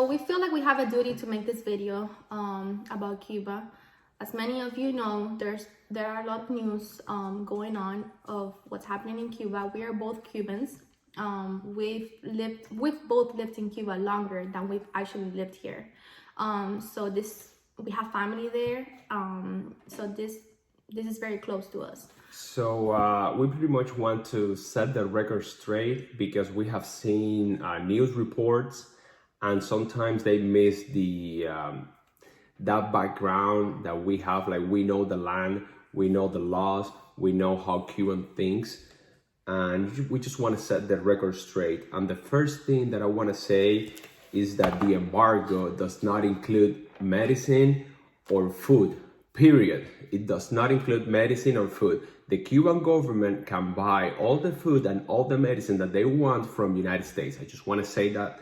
So we feel like we have a duty to make this video about Cuba. As many of you know, there are a lot of news going on of what's happening in Cuba. We are both Cubans. We've both lived in Cuba longer than we've actually lived here. So we have family there. So this is very close to us. So we pretty much want to set the record straight because we have seen news reports, and sometimes they miss the that background that we have. Like, we know the land, we know the laws, we know how Cuban thinks, and we just want to set the record straight. And the first thing that I want to say is that the embargo does not include medicine or food, period. It does not include medicine or food. The Cuban government can buy all the food and all the medicine that they want from the United States. I just want to say that.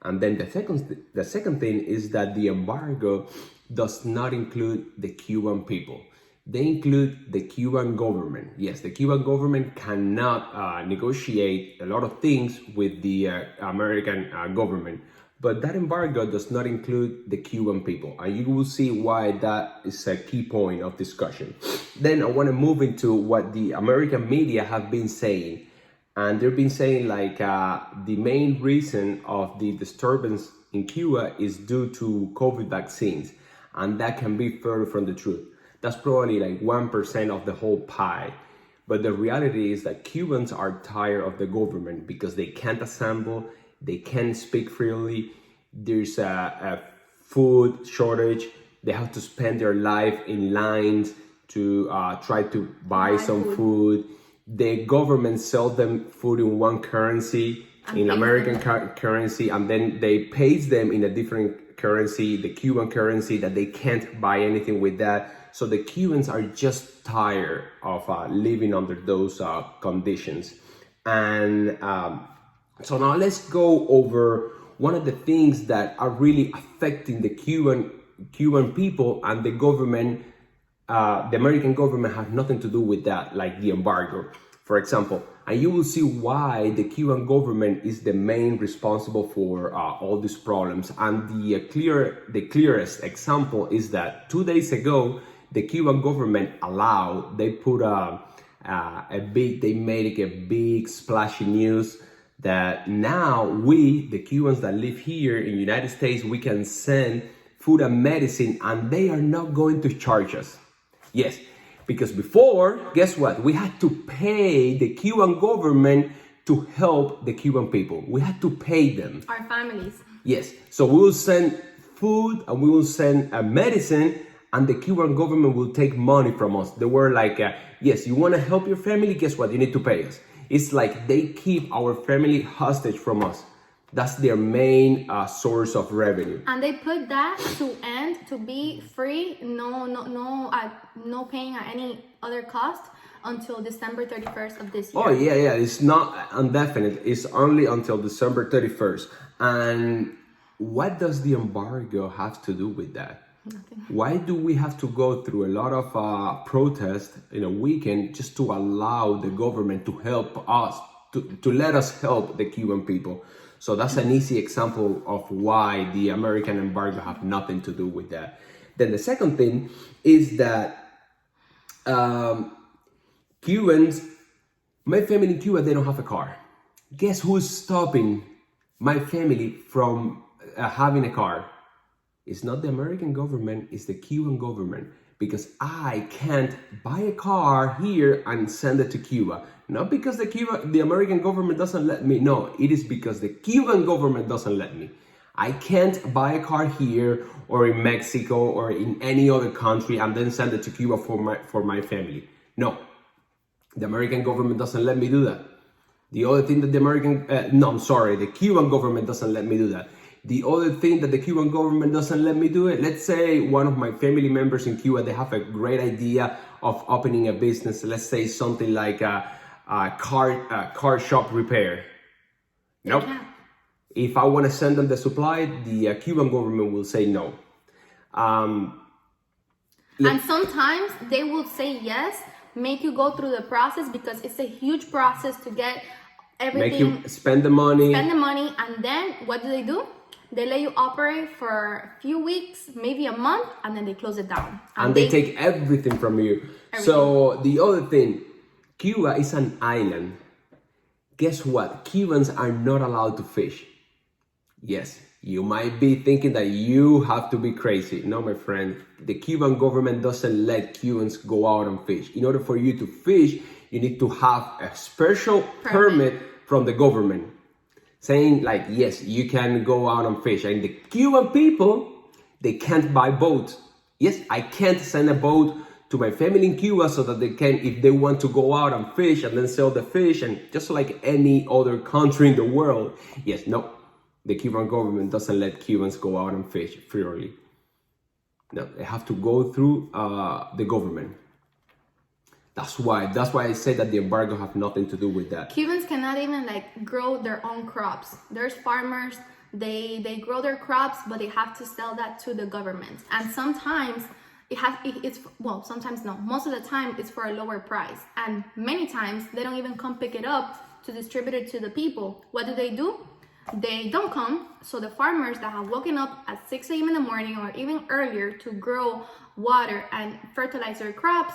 And then the second thing is that the embargo does not include the Cuban people. They include the Cuban government. Yes, the Cuban government cannot negotiate a lot of things with the American government. But that embargo does not include the Cuban people. And you will see why that is a key point of discussion. Then I want to move into what the American media have been saying. And they've been saying like the main reason of the disturbance in Cuba is due to COVID vaccines. And that can be further from the truth. That's probably like 1% of the whole pie. But the reality is that Cubans are tired of the government because they can't assemble, they can't speak freely, there's a food shortage, they have to spend their life in lines to try to buy some food. The government sells them food in one currency, in American currency, and then they pay them in a different currency, the Cuban currency, that they can't buy anything with that. So the Cubans are just tired of living under those conditions. And so now let's go over one of the things that are really affecting the Cuban people, and the government, the American government, have nothing to do with that, like the embargo, for example. And you will see why the Cuban government is the main responsible for all these problems. And the clearest example is that 2 days ago, the Cuban government they made a big splashy news that now we, the Cubans that live here in the United States, we can send food and medicine and they are not going to charge us. Yes, because before, guess what? We had to pay the Cuban government to help the Cuban people. We had to pay them. Our families. Yes, so we will send food and we will send medicine, and the Cuban government will take money from us. They were like, yes, you want to help your family? Guess what? You need to pay us. It's like they keep our family hostage from us. That's their main source of revenue. And they put that to be free, no paying at any other cost until December 31st of this year. Oh, yeah. It's not indefinite. It's only until December 31st. And what does the embargo have to do with that? Nothing. Why do we have to go through a lot of protests in a weekend just to allow the government to help us, to let us help the Cuban people? So that's an easy example of why the American embargo have nothing to do with that. Then the second thing is that Cubans, my family in Cuba, they don't have a car. Guess who's stopping my family from having a car? It's not the American government, it's the Cuban government. Because I can't buy a car here and send it to Cuba. Not because the American government doesn't let me. No, it is because the Cuban government doesn't let me. I can't buy a car here or in Mexico or in any other country and then send it to Cuba for my family. No, the American government doesn't let me do that. The other thing that the Cuban government doesn't let me do that. The other thing that the Cuban government doesn't let me do it, let's say one of my family members in Cuba, they have a great idea of opening a business. Let's say something like a car shop repair. Nope. If I want to send them the supply, the Cuban government will say no. And sometimes they will say yes, make you go through the process because it's a huge process to get everything. Make you spend the money. And then what do? They let you operate for a few weeks, maybe a month, and then they close it down. And they take everything from you. Everything. So the other thing, Cuba is an island. Guess what? Cubans are not allowed to fish. Yes, you might be thinking that you have to be crazy. No, my friend, the Cuban government doesn't let Cubans go out and fish. In order for you to fish, you need to have a special permit from the government saying like, yes, you can go out and fish. And the Cuban people, they can't buy boats. Yes, I can't send a boat to my family in Cuba so that they can, if they want to go out and fish and then sell the fish, and just like any other country in the world. Yes, no, the Cuban government doesn't let Cubans go out and fish freely. No, they have to go through the government. That's why I say that the embargo have nothing to do with that. Cubans cannot even like grow their own crops. There's farmers, they grow their crops, but they have to sell that to the government. And sometimes sometimes no. Most of the time it's for a lower price. And many times they don't even come pick it up to distribute it to the people. What do? They don't come. So the farmers that have woken up at 6 a.m. in the morning or even earlier to grow, water, and fertilize their crops,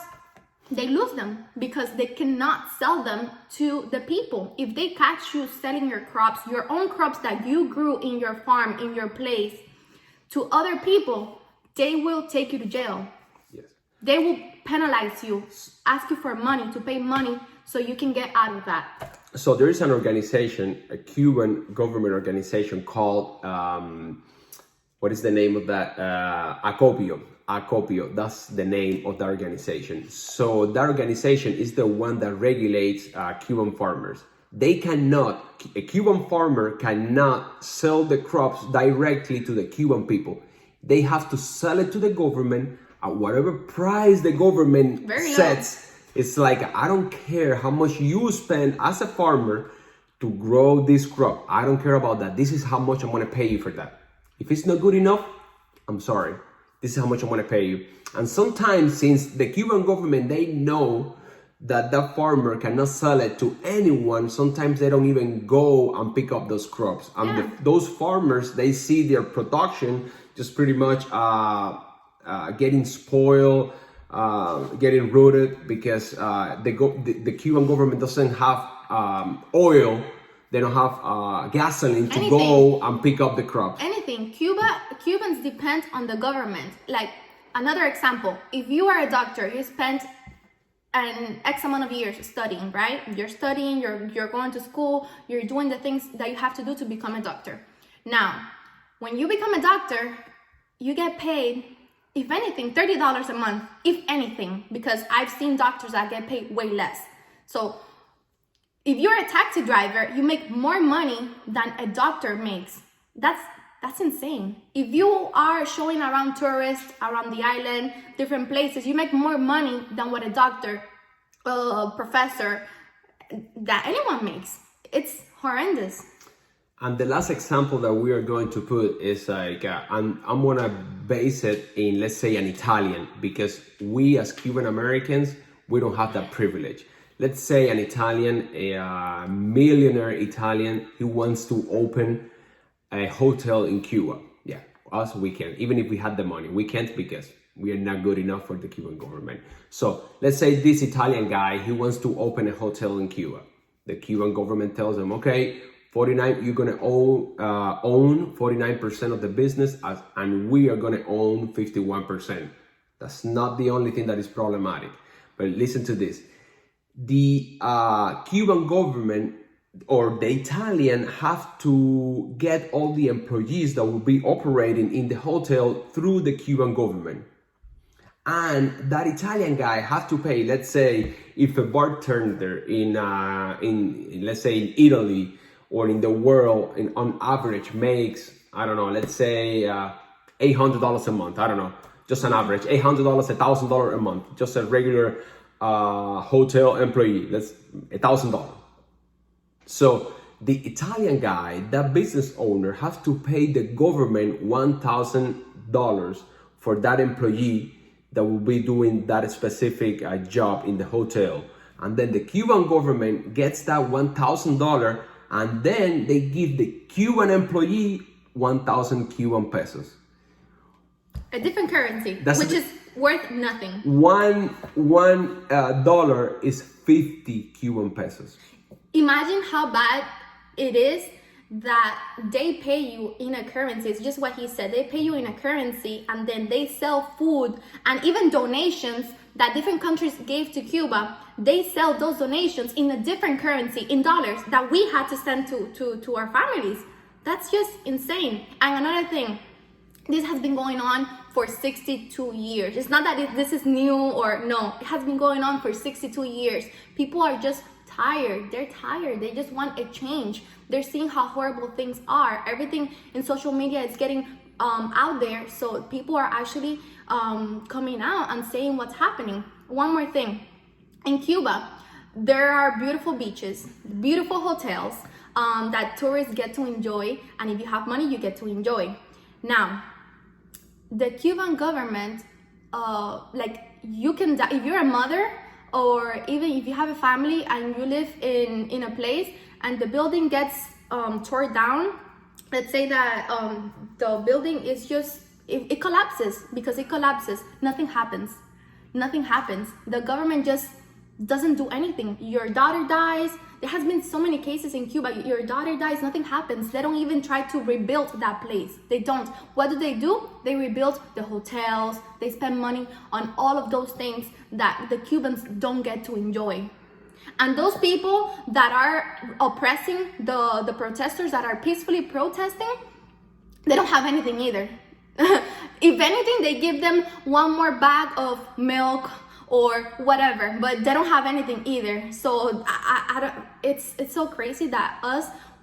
they lose them because they cannot sell them to the people. If they catch you selling your crops, your own crops that you grew in your farm, in your place, to other people, they will take you to jail. Yes. They will penalize you, ask you for money, to pay money so you can get out of that. So there is an organization, a Cuban government organization called, what is the name of that? Acopio, that's the name of the organization. So that organization is the one that regulates Cuban farmers. A Cuban farmer cannot sell the crops directly to the Cuban people. They have to sell it to the government at whatever price the government sets. It's like, I don't care how much you spend as a farmer to grow this crop. I don't care about that. This is how much I'm going to pay you for that. If it's not good enough, I'm sorry. This is how much I'm going to pay you. And sometimes, since the Cuban government, they know that that farmer cannot sell it to anyone, sometimes they don't even go and pick up those crops. And those farmers, they see their production just pretty much getting spoiled, getting rooted, because the Cuban government doesn't have oil. They don't have gasoline to go and pick up the crops. Anything. Cubans depend on the government. Like, another example, if you are a doctor, you spent an X amount of years studying, right? You're studying, you're going to school, you're doing the things that you have to do to become a doctor. Now, when you become a doctor, you get paid, if anything, $30 a month, if anything, because I've seen doctors that get paid way less. So if you're a taxi driver, you make more money than a doctor makes. That's insane. If you are showing around tourists, around the island, different places, you make more money than what a doctor, professor, that anyone makes. It's horrendous. And the last example that we are going to put is like, I'm going to base it in, let's say, an Italian, because we as Cuban Americans, we don't have that privilege. Let's say an Italian, a millionaire Italian, he wants to open a hotel in Cuba. Yeah, us, we can. Even if we had the money, we can't because we are not good enough for the Cuban government. So let's say this Italian guy, he wants to open a hotel in Cuba. The Cuban government tells him, okay, 49, you're going to own 49% of the business, and we are going to own 51%. That's not the only thing that is problematic. But listen to this. The Cuban government or the Italian have to get all the employees that will be operating in the hotel through the Cuban government. And that Italian guy have to pay, let's say, if a bartender in let's say in Italy or in the world, on average makes, I don't know, let's say $800 a month. I don't know, just an average, $800, $1,000 a month, just a regular hotel employee, that's $1,000. So the Italian guy, that business owner, has to pay the government $1,000 for that employee that will be doing that specific job in the hotel. And then the Cuban government gets that $1,000, and then they give the Cuban employee 1,000 Cuban pesos. A different currency, That's which the- is worth nothing. One dollar is 50 Cuban pesos. Imagine how bad it is that they pay you in a currency. It's just what he said. They pay you in a currency, and then they sell food and even donations that different countries gave to Cuba. They sell those donations in a different currency, in dollars, that we had to send to our families. That's just insane. And another thing, this has been going on for 62 years. It's not that this is new or no. It has been going on for 62 years. People are just tired. They're tired. They just want a change. They're seeing how horrible things are. Everything in social media is getting out there. So people are actually coming out and saying what's happening. One more thing. In Cuba, there are beautiful beaches, beautiful hotels that tourists get to enjoy. And if you have money, you get to enjoy. Now, the Cuban government, like, you can die if you're a mother, or even if you have a family and you live in a place and the building gets torn down. Let's say that the building is just it collapses. Because it collapses, nothing happens. Nothing happens. The government just doesn't do anything. Your daughter dies. There has been so many cases in Cuba. Your daughter dies, nothing happens. They don't even try to rebuild that place. They don't. What do? They rebuild the hotels. They spend money on all of those things that the Cubans don't get to enjoy. And those people that are oppressing the protesters that are peacefully protesting, they don't have anything either. If anything, they give them one more bag of milk or whatever, but they don't have anything either. So I don't, it's so crazy that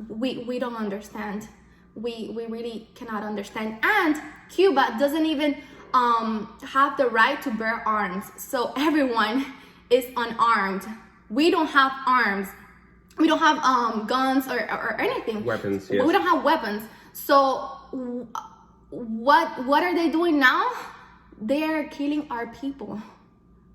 we don't understand. We really cannot understand. And Cuba doesn't even have the right to bear arms. So everyone is unarmed. We don't have arms. We don't have guns or anything. Weapons, yes. We don't have weapons. So what are they doing now? They're killing our people.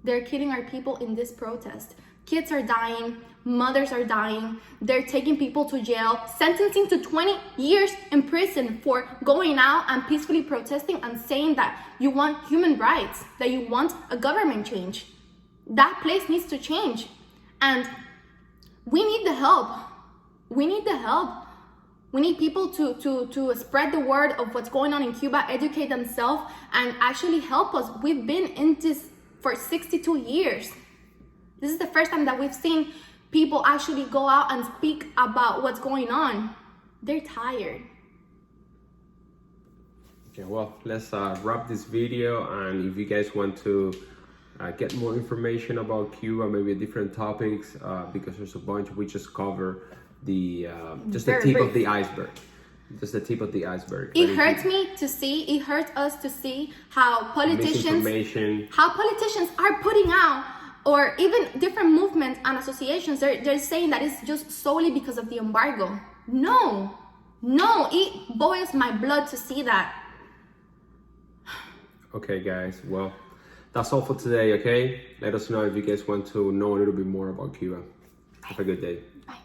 They're killing our people in this protest. Kids are dying, mothers are dying. They're taking people to jail, sentencing to 20 years in prison for going out and peacefully protesting and saying that you want human rights, that you want a government change. That place needs to change. And we need the help. We need the help. We need people to spread the word of what's going on in Cuba, educate themselves, and actually help us. We've been in this for 62 years. This is the first time that we've seen people actually go out and speak about what's going on. They're tired. Okay, well, let's wrap this video. And if you guys want to get more information about Cuba, maybe different topics, because there's a bunch, we just cover the just the tip of the iceberg. Just the tip of the iceberg. It hurts me to see, it hurts us to see how politicians are putting out, or even different movements and associations, they're saying that it's just solely because of the embargo. No, it boils my blood to see that. Okay, guys, well, that's all for today, okay? Let us know if you guys want to know a little bit more about Cuba. Have a good day. Bye.